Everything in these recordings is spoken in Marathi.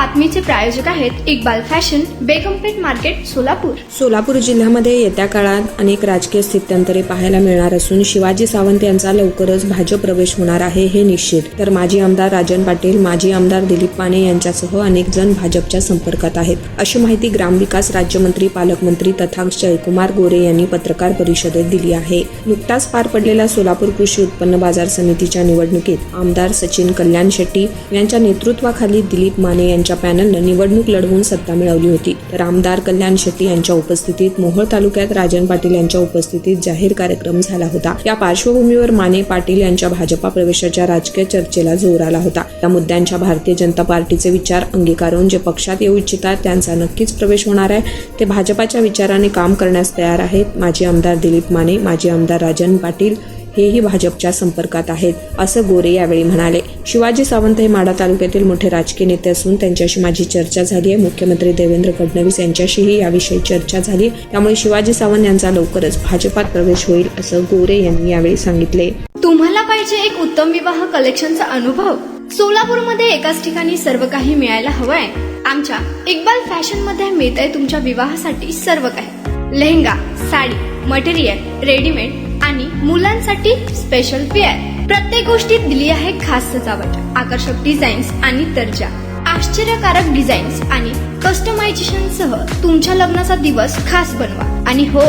बातमीचे प्रायोजक आहेत इक्बाल फॅशन, बेगमपेठ मार्केट, सोलापूर. सोलापूर जिल्ह्यामध्ये येत्या काळात अनेक राजकीय स्थित्यंतरे पाहायला मिळणार असून शिवाजी सावंत यांचा लवकरच भाजप प्रवेश होणार आहे हे निश्चित. तर माजी आमदार राजन पाटील, माजी आमदार दिलीप माने यांच्यासह अनेक जण भाजपच्या संपर्कात आहेत, अशी माहिती ग्रामविकास राज्यमंत्री, पालकमंत्री तथा जयकुमार गोरे यांनी पत्रकार परिषदेत दिली आहे. नुकताच पार पडलेल्या सोलापूर कृषी उत्पन्न बाजार समितीच्या निवडणुकीत आमदार सचिन कल्याण शेट्टी यांच्या नेतृत्वाखाली दिलीप माने यांच्या पॅनलनं निवडणूक लढवून सत्ता मिळवली होती. तर आमदार कल्याण शेट्टी यांच्या उपस्थितीत मोहोळ तालुक्यात राजन पाटील यांच्या उपस्थितीत जाहीर कार्यक्रम झाला होता. या पार्श्वभूमीवर माने पाटील यांच्या भाजपा प्रवेशाच्या राजकीय चर्चेला जोर आला होता. या मुद्द्यांच्या भारतीय जनता पार्टीचे विचार अंगीकारून जे पक्षात येऊ इच्छितात त्यांचा नक्कीच प्रवेश होणार आहे. ते भाजपाच्या विचाराने काम करण्यास तयार आहेत. माजी आमदार दिलीप माने, माजी आमदार राजन पाटील हेही भाजपच्या संपर्कात आहेत, असं गोरे यावेळी म्हणाले. शिवाजी सावंत हे माढा तालुक्यातील मोठे राजकीय नेते असून त्यांच्याशी माझी चर्चा झाली आहे. मुख्यमंत्री देवेंद्र फडणवीस यांच्याशीही याविषयी चर्चा झाली. त्यामुळे शिवाजी सावंत यांचा लवकरच भाजपात प्रवेश होईल, असं गोरे यांनी यावेळी सांगितले. तुम्हाला पाहिजे एक उत्तम विवाह कलेक्शनचा अनुभव? सोलापूरमध्ये एकाच ठिकाणी सर्व काही मिळायला हवंय. आमच्या इक्बाल फॅशन मध्ये मिळतंय तुमच्या विवाहासाठी सर्व काही. लेहंगा, साडी, मटेरियल, रेडीमेड आणि मुलांसाठी स्पेशल वेअर. प्रत्येक गोष्टीत दिली आहे खास सजावट, आकर्षक डिझाईन्स आणि दर्जा, आश्चर्यकारक डिझाईन्स आणि कस्टमायझेशन सह तुमच्या लग्नाचा दिवस खास बनवा. आणि हो,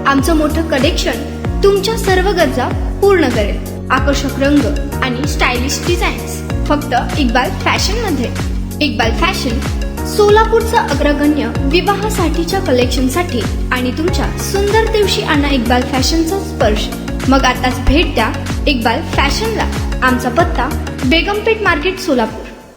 आमचं मोठं कलेक्शन तुमच्या सर्व गरजा पूर्ण करेल. आकर्षक रंग आणि स्टायलिश डिझाईन्स फक्त इक्बाल फॅशन मध्ये. इक्बाल फॅशन सोलापूरचा अग्रगण्य विवाहासाठीच्या कलेक्शनसाठी आणि तुमच्या सुंदर दिवशी आणा इक्बाल फॅशनचा स्पर्श. मग आताच भेट द्या इक्बाल फॅशनला. आमचा पत्ता बेगमपेठ मार्केट, सोलापूर.